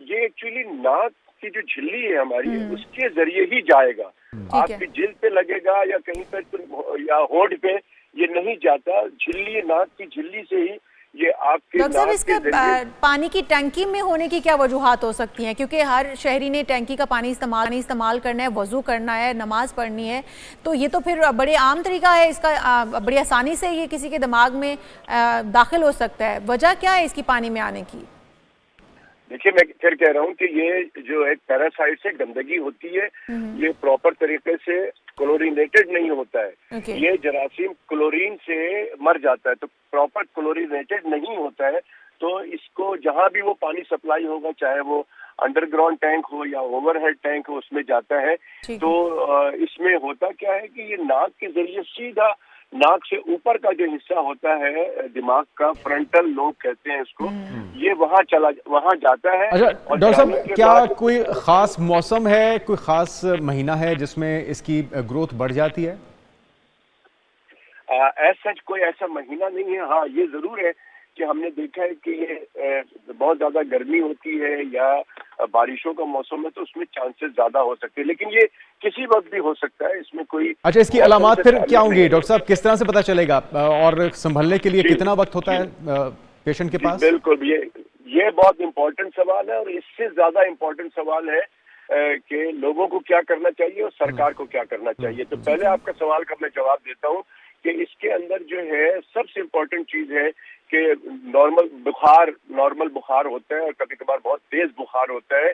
یہ ایکچولی ناک کی جو جھلی ہے ہماری اس کے ذریعے ہی جائے گا. آپ کی جلد پہ لگے گا یا کہیں پہ یا ہونٹ پہ یہ نہیں جاتا. جھلی ناک کی جھلی سے ہی یہ آپ کے ڈاکٹر صاحب اس کے پانی کی ٹینکی میں ہونے کی کیا وجوہات ہو سکتی ہیں؟ کیونکہ ہر شہری نے ٹینکی کا پانی استعمال کرنا ہے، وضو کرنا ہے، نماز پڑھنی ہے، تو یہ تو پھر بڑے عام طریقہ ہے اس کا، بڑی آسانی سے یہ کسی کے دماغ میں داخل ہو سکتا ہے. وجہ کیا ہے اس کی پانی میں آنے کی؟ دیکھیے میں پھر کہہ رہا ہوں کہ یہ جو ایک پیراسائٹ سے گندگی ہوتی ہے یہ پراپر طریقے سے کلورینیٹڈ نہیں ہوتا ہے. یہ جراثیم کلورین سے مر جاتا ہے، تو پراپر کلورینیٹڈ نہیں ہوتا ہے. تو اس کو جہاں بھی وہ پانی سپلائی ہوگا، چاہے وہ انڈر گراؤنڈ ٹینک ہو یا اوور ہیڈ ٹینک ہو، اس میں جاتا ہے. تو اس میں ہوتا کیا ہے کہ یہ ناک کے ذریعے سیدھا ناک سے اوپر کا جو حصہ ہوتا ہے دماغ کا، فرنٹل لوب کہتے ہیں اس کو، یہ وہاں جاتا ہے. اچھا ڈاکٹر صاحب، کیا کوئی خاص موسم ہے، کوئی خاص مہینہ ہے جس میں اس کی گروتھ بڑھ جاتی ہے؟ سچ کوئی ایسا مہینہ نہیں ہے. ہاں یہ ضرور ہے کہ ہم نے دیکھا ہے کہ یہ بہت زیادہ گرمی ہوتی ہے یا بارشوں کا موسم ہے تو اس میں چانسز زیادہ ہو سکتے ہیں، لیکن یہ کسی وقت بھی ہو سکتا ہے. اس میں کوئی اچھا، اس کی علامات پھر کیا ہوں گی ڈاکٹر صاحب؟ کس طرح سے پتہ چلے گا اور سنبھلنے کے لیے کتنا وقت ہوتا ہے پیشنٹ کے پاس؟ بالکل، یہ بہت امپورٹنٹ سوال ہے، اور اس سے زیادہ امپورٹنٹ سوال ہے کہ لوگوں کو کیا کرنا چاہیے اور سرکار کو کیا کرنا چاہیے. تو پہلے آپ کا سوال کا میں جواب دیتا ہوں کہ اس کے اندر جو ہے سب سے امپورٹنٹ چیز ہے کہ نارمل بخار ہوتا ہے، اور کبھی کبھار بہت تیز بخار ہوتا ہے،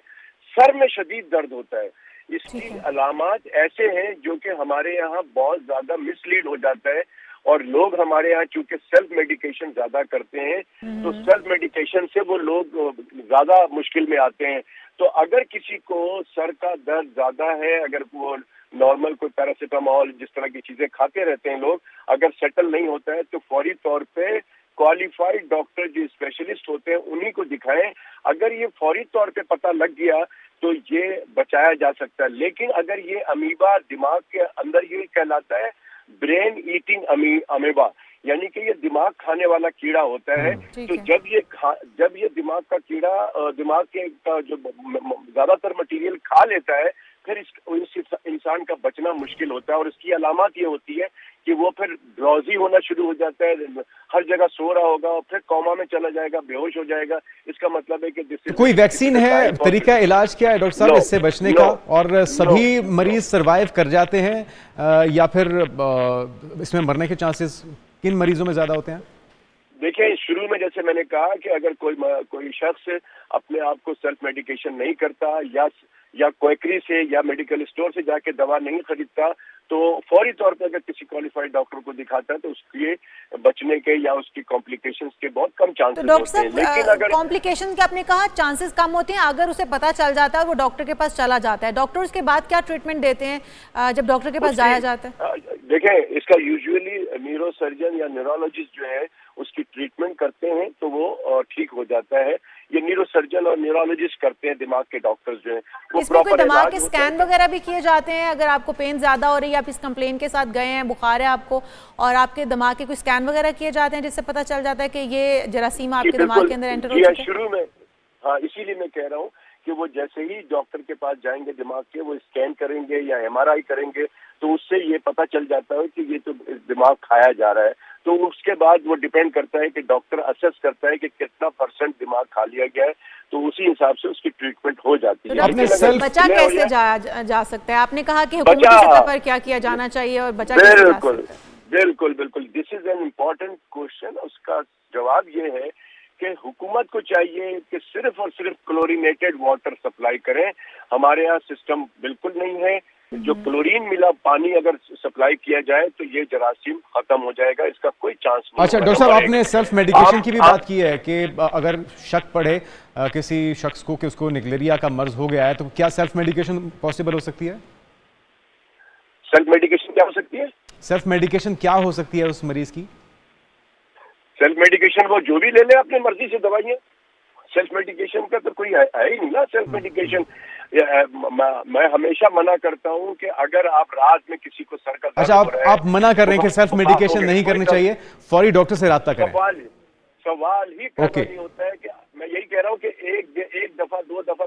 سر میں شدید درد ہوتا ہے. اس کی علامات ایسے ہیں جو کہ ہمارے یہاں بہت زیادہ مس لیڈ ہو جاتا ہے، اور لوگ ہمارے یہاں چونکہ سیلف میڈیکیشن زیادہ کرتے ہیں تو سیلف میڈیکیشن سے وہ لوگ زیادہ مشکل میں آتے ہیں. تو اگر کسی کو سر کا درد زیادہ ہے، اگر وہ نارمل کوئی پیراسیٹامول جس طرح کی چیزیں کھاتے رہتے ہیں لوگ، اگر سیٹل نہیں ہوتا ہے تو فوری طور پہ کوالیفائڈ ڈاکٹر جو اسپیشلسٹ ہوتے ہیں انہی کو دکھائیں. اگر یہ فوری طور پہ پتہ لگ گیا تو یہ بچایا جا سکتا ہے. لیکن اگر یہ امیبا دماغ کے اندر یہ کہلاتا ہے برین ایٹنگ امیبا، یعنی کہ یہ دماغ کھانے والا کیڑا ہوتا ہے. تو جب یہ دماغ کا کیڑا دماغ کے جو زیادہ تر مٹیریل کھا لیتا ہے، پھر اس انسان کا بچنا مشکل ہوتا ہے. اور اس کی علامات یہ ہوتی ہے کہ وہ پھر ڈراؤزی ہونا شروع ہو جاتا ہے، ہر جگہ سو رہا ہوگا، اور پھر کوما میں چلا جائے گا، بے ہوش ہو جائے گا. اس کا مطلب ہے کہ کوئی ویکسین ہے، طریقہ علاج کیا ہے ڈاکٹر صاحب اس سے بچنے کا؟ اور سبھی مریض سروائیو کر جاتے ہیں یا پھر اس میں مرنے کے چانسز کن مریضوں میں زیادہ ہوتے ہیں؟ دیکھیں، شروع میں جیسے میں نے کہا کہ اگر کوئی شخص اپنے آپ کو سیلف میڈیکیشن نہیں کرتا یا کوئکری سے یا میڈیکل اسٹور سے جا کے دوا نہیں خریدتا، تو فوری طور پہ اگر کسی کوالیفائڈ ڈاکٹر کو دکھاتا ہے تو اس کے بچنے کے یا اس کی کمپلیکیشنز کے بہت کم چانسز ہوتے ہیں. لیکن اگر کمپلیکیشن کے آپ نے کہا چانسز کم ہوتے ہیں، اگر اسے پتہ چل جاتا ہے وہ ڈاکٹر کے پاس چلا جاتا ہے، ڈاکٹر اس کے بعد کیا ٹریٹمنٹ دیتے ہیں جب ڈاکٹر کے پاس جایا جاتا ہے؟ دیکھیں، اس کا یوزولی نیورو سرجن یا نیورولوجسٹ جو ہے اس کی ٹریٹمنٹ کرتے ہیں تو وہ ٹھیک ہو جاتا ہے. یہ نیورو سرجن اور نیورولوجسٹ کرتے ہیں، دماغ کے ڈاکٹرز جو ہیں. اس میں کوئی دماغ کے اسکین وغیرہ بھی کیے جاتے ہیں؟ اگر آپ کو پین زیادہ ہو رہی ہے، آپ اس کمپلین کے ساتھ گئے ہیں، بخار ہے آپ کو، اور آپ کے دماغ کے کوئی اسکین وغیرہ کیے جاتے ہیں جس سے پتہ چل جاتا ہے کہ یہ جراثیم آپ کے دماغ کے اندر انٹر ہو چکے ہیں؟ شروع میں ہاں، اسی لیے میں کہہ رہا ہوں کہ وہ جیسے ہی ڈاکٹر کے پاس جائیں گے دماغ کے، وہ اسکین کریں گے یا MRI کریں گے تو اس سے یہ پتہ چل جاتا ہے کہ یہ تو دماغ کھایا جا رہا ہے. تو اس کے بعد وہ ڈیپینڈ کرتا ہے کہ ڈاکٹر اسیس کرتا ہے کہ کتنا % دماغ کھا لیا گیا ہے، تو اسی حساب سے اس کی ٹریٹمنٹ ہو جاتی ہے. بچا کیسے جا سکتا ہے؟ آپ نے کہا کہ حکومتی سطح پر کیا کیا جانا چاہیے اور بچا کیسے جا سکتا ہے؟ بالکل دس از این امپورٹنٹ کوشچن. اس کا جواب یہ ہے کہ حکومت کو چاہیے کہ صرف اور صرف کلورینیٹڈ واٹر سپلائی کریں. ہمارے یہاں سسٹم بالکل نہیں ہے. جو کلورین ملا پانی اگر سپلائی کیا جائے تو یہ جراثیم ختم ہو جائے گا، اس کا کوئی چانس نہیں. اچھا ڈاکٹر صاحب، آپ نے سیلف میڈیکیشن کی بھی بات کی ہے کہ اگر شک پڑے کسی شخص کو کہ اس کو نگلیریا کا مرض ہو گیا ہے تو کیا سیلف میڈیکیشن پاسبل ہو سکتی ہے؟ سیلف میڈیکیشن کیا ہو سکتی ہے؟ سیلف میڈیکیشن کیا ہو سکتی ہے اس مریض کی؟ سیلف میڈیکیشن وہ جو بھی لے لے اپنی مرضی سے دوائیاں. سیلف میڈیکیشن کا تو کوئی ہے ہی نہیں نا. سیلف میڈیکیشن میں ہمیشہ منع کرتا ہوں کہ اگر آپ رات میں کسی کو سر کا درد ہو رہا ہے، آپ منع کر رہے ہیں کہ سیلف میڈیکیشن نہیں کرنی چاہیے، فوری ڈاکٹر سے رابطہ کریں. سوال ہی کرنا نہیں ہوتا ہے کہ میں یہی کہہ رہا ہوں کہ ایک دفعہ 2 دفعہ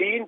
3